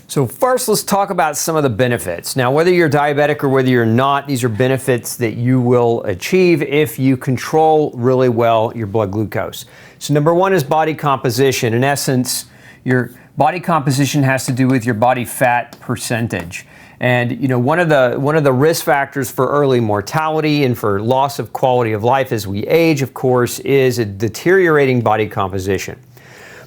So first, let's talk about some of the benefits. Now, whether you're diabetic or whether you're not, these are benefits that you will achieve if you control really well your blood glucose. So number one is body composition. In essence, your body composition has to do with your body fat percentage. And one of the risk factors for early mortality and for loss of quality of life as we age, of course, is a deteriorating body composition.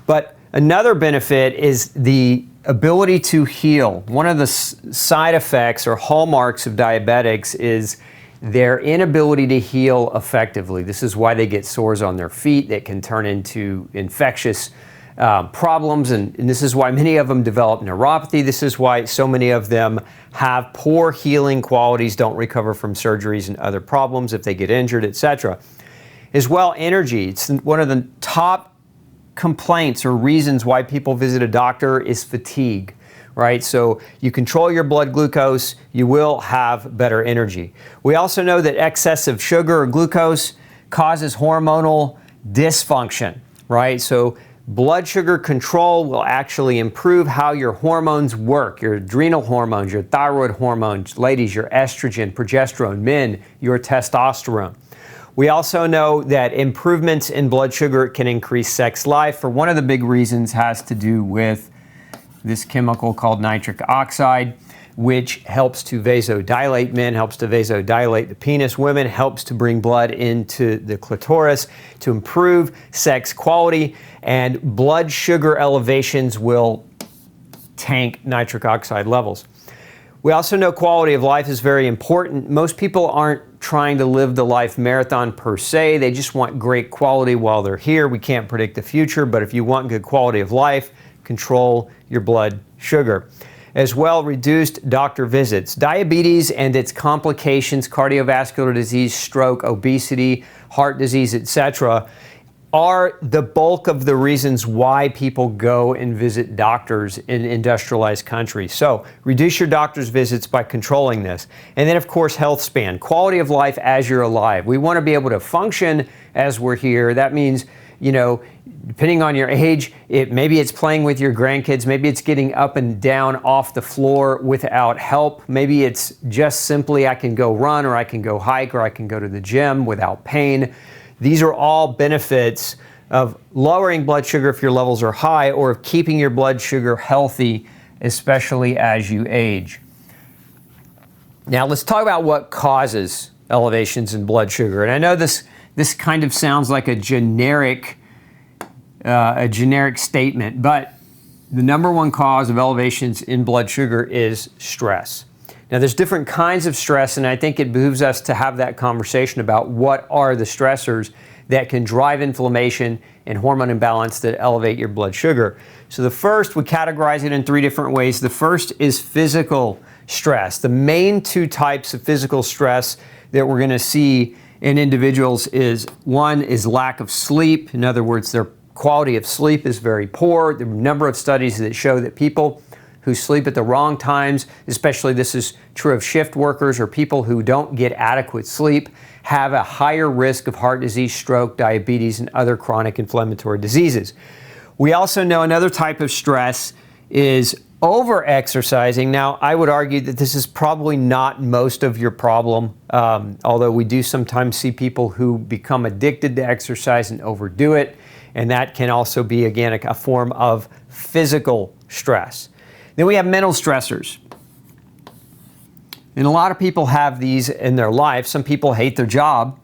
But another benefit is the ability to heal. One of the side effects or hallmarks of diabetics is their inability to heal effectively. This is why they get sores on their feet that can turn into infectious problems, and this is why many of them develop neuropathy. This is why so many of them have poor healing qualities, don't recover from surgeries and other problems if they get injured, etc. As well, energy. It's one of the top complaints or reasons why people visit a doctor is fatigue, right? So you control your blood glucose, you will have better energy. We also know that excessive sugar or glucose causes hormonal dysfunction, right? So blood sugar control will actually improve how your hormones work, your adrenal hormones, your thyroid hormones, ladies, your estrogen, progesterone, men, your testosterone. We also know that improvements in blood sugar can increase sex life. For one of the big reasons has to do with this chemical called nitric oxide, which helps to vasodilate men, helps to vasodilate the penis. Women, helps to bring blood into the clitoris to improve sex quality, and blood sugar elevations will tank nitric oxide levels. We also know quality of life is very important. Most people aren't trying to live the life marathon per se. They just want great quality while they're here. We can't predict the future, but if you want good quality of life, control your blood sugar. As well, reduced doctor visits. Diabetes and its complications, cardiovascular disease, stroke, obesity, heart disease, etc., are the bulk of the reasons why people go and visit doctors in industrialized countries. So reduce your doctor's visits by controlling this. And then, of course, health span, quality of life as you're alive. We want to be able to function as we're here. That means, depending on your age, maybe it's playing with your grandkids, maybe it's getting up and down off the floor without help. Maybe it's just simply I can go run, or I can go hike, or I can go to the gym without pain. These are all benefits of lowering blood sugar if your levels are high, or of keeping your blood sugar healthy, especially as you age. Now let's talk about what causes elevations in blood sugar. And I know this kind of sounds like a generic statement, but the number one cause of elevations in blood sugar is stress. Now, there's different kinds of stress, and I think it behooves us to have that conversation about what are the stressors that can drive inflammation and hormone imbalance that elevate your blood sugar. So the first, we categorize it in three different ways. The first is physical stress. The main two types of physical stress that we're going to see in individuals is, one is lack of sleep. In other words, their quality of sleep is very poor. There are a number of studies that show that people who sleep at the wrong times, especially this is true of shift workers or people who don't get adequate sleep, have a higher risk of heart disease, stroke, diabetes, and other chronic inflammatory diseases. We also know another type of stress is overexercising. Now, I would argue that this is probably not most of your problem, although we do sometimes see people who become addicted to exercise and overdo it, and that can also be, again, a form of physical stress. Then we have mental stressors. And a lot of people have these in their life. Some people hate their job.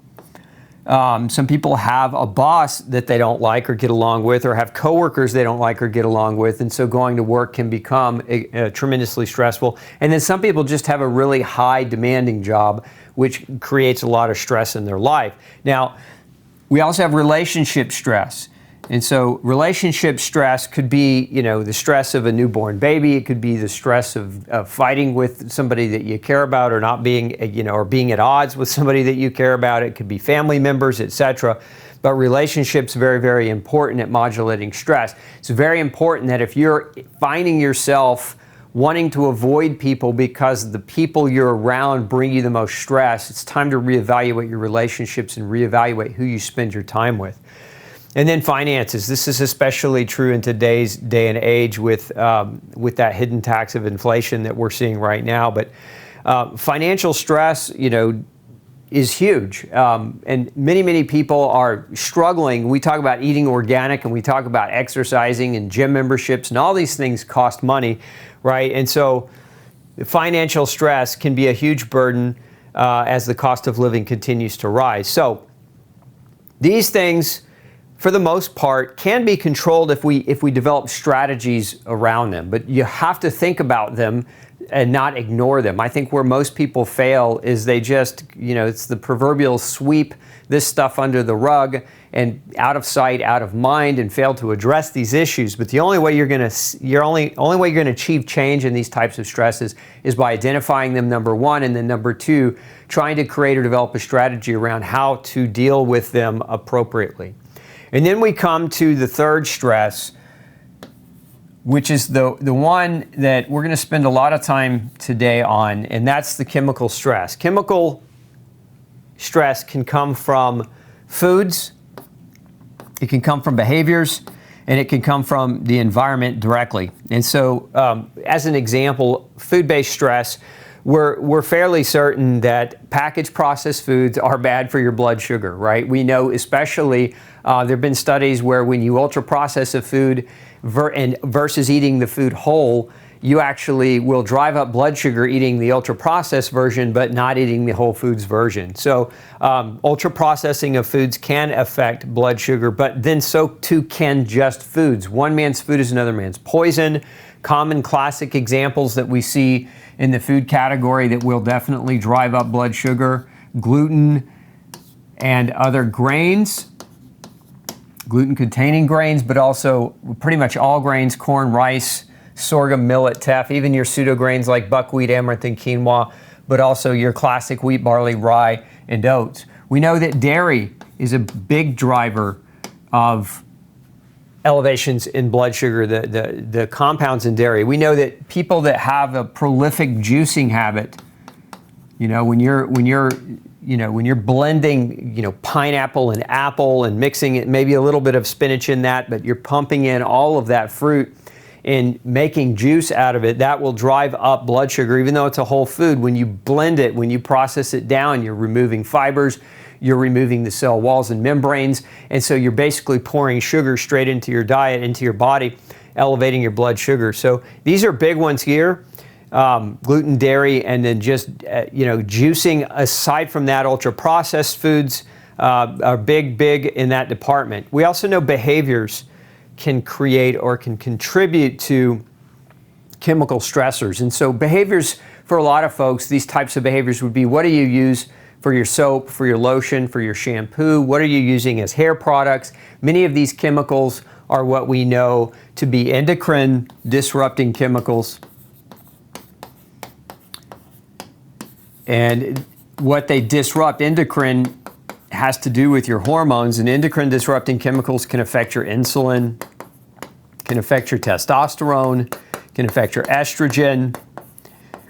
Some people have a boss that they don't like or get along with, or have coworkers they don't like or get along with, and so going to work can become tremendously stressful. And then some people just have a really high demanding job, which creates a lot of stress in their life. Now, we also have relationship stress. And so relationship stress could be, the stress of a newborn baby. It could be the stress of fighting with somebody that you care about, or not being, or being at odds with somebody that you care about. It could be family members, etc. But relationships are very, very important at modulating stress. It's very important that if you're finding yourself wanting to avoid people because the people you're around bring you the most stress, it's time to reevaluate your relationships and reevaluate who you spend your time with. And then finances. This is especially true in today's day and age with that hidden tax of inflation that we're seeing right now. But financial stress, is huge. And many people are struggling. We talk about eating organic and we talk about exercising and gym memberships, and all these things cost money, right? And so financial stress can be a huge burden as the cost of living continues to rise. So these things, for the most part, can be controlled if we develop strategies around them. But you have to think about them and not ignore them. I think where most people fail is they just, it's the proverbial sweep this stuff under the rug and out of sight, out of mind, and fail to address these issues. But the only way you're going to achieve change in these types of stresses is by identifying them, number one, and then number two, trying to create or develop a strategy around how to deal with them appropriately. And then we come to the third stress, which is the one that we're going to spend a lot of time today on, and that's the chemical stress. Chemical stress can come from foods, it can come from behaviors, and it can come from the environment directly. And so, as an example, food-based stress, we're fairly certain that packaged processed foods are bad for your blood sugar, right? We know, especially, there have been studies where when you ultra-process a food versus eating the food whole, you actually will drive up blood sugar eating the ultra-processed version, but not eating the whole foods version. So ultra-processing of foods can affect blood sugar, but then so too can just foods. One man's food is another man's poison. Common classic examples that we see in the food category that will definitely drive up blood sugar: gluten and other grains, gluten-containing grains, but also pretty much all grains: corn, rice, sorghum, millet, teff, even your pseudo-grains like buckwheat, amaranth, and quinoa, but also your classic wheat, barley, rye, and oats. We know that dairy is a big driver of elevations in blood sugar, the compounds in dairy. We know that people that have a prolific juicing habit, when you're blending, pineapple and apple and mixing it, maybe a little bit of spinach in that, but you're pumping in all of that fruit and making juice out of it, that will drive up blood sugar, even though it's a whole food. When you blend it, when you process it down, you're removing fibers, you're removing the cell walls and membranes, and so you're basically pouring sugar straight into your diet, into your body, elevating your blood sugar. So these are big ones here. Gluten, dairy, and then just juicing. Aside from that, ultra-processed foods are big in that department. We also know behaviors can create or can contribute to chemical stressors. And so behaviors, for a lot of folks, these types of behaviors would be: what do you use for your soap, for your lotion, for your shampoo? What are you using as hair products? Many of these chemicals are what we know to be endocrine disrupting chemicals. And what they disrupt, endocrine, has to do with your hormones, and endocrine disrupting chemicals can affect your insulin, can affect your testosterone, can affect your estrogen.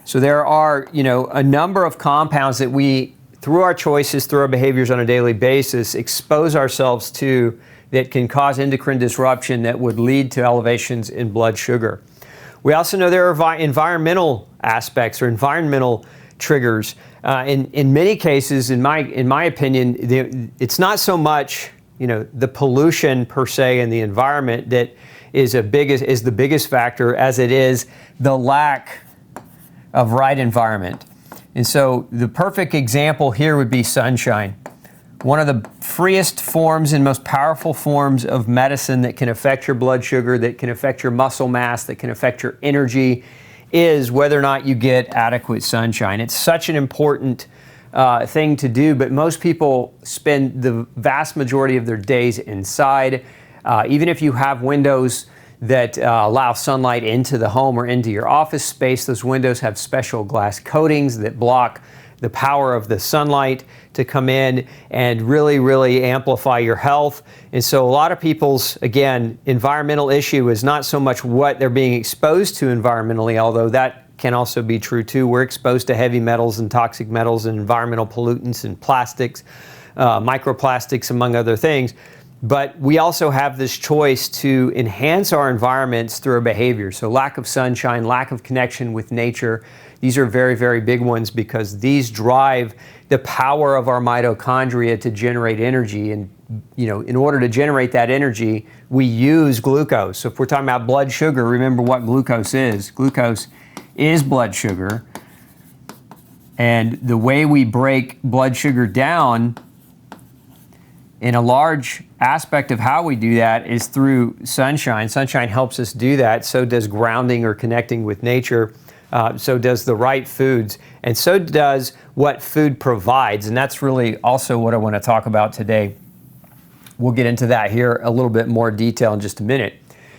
So there are, a number of compounds that we, through our choices, through our behaviors on a daily basis, expose ourselves to that can cause endocrine disruption that would lead to elevations in blood sugar. We also know there are environmental aspects or environmental triggers. In many cases, in my opinion, it's not so much the pollution per se in the environment that is the biggest factor, as it is the lack of right environment. And so the perfect example here would be sunshine. One of the freest forms and most powerful forms of medicine that can affect your blood sugar, that can affect your muscle mass, that can affect your energy, is whether or not you get adequate sunshine. It's such an important thing to do, but most people spend the vast majority of their days inside. Even if you have windows that allow sunlight into the home or into your office space, those windows have special glass coatings that block the power of the sunlight to come in and really amplify your health. And so a lot of people's, again, environmental issue is not so much what they're being exposed to environmentally, although that can also be true too. We're exposed to heavy metals and toxic metals and environmental pollutants and plastics, microplastics, among other things. But we also have this choice to enhance our environments through our behavior. So lack of sunshine, lack of connection with nature, these are very, very big ones because these drive the power of our mitochondria to generate energy. And in order to generate that energy, we use glucose. So if we're talking about blood sugar, remember what glucose is. Glucose is blood sugar. And the way we break blood sugar down, in a large aspect of how we do that, is through sunshine. Sunshine helps us do that. So does grounding or connecting with nature. So does the right foods. And so does what food provides. And that's really also what I want to talk about today. We'll get into that here a little bit more detail in just a minute.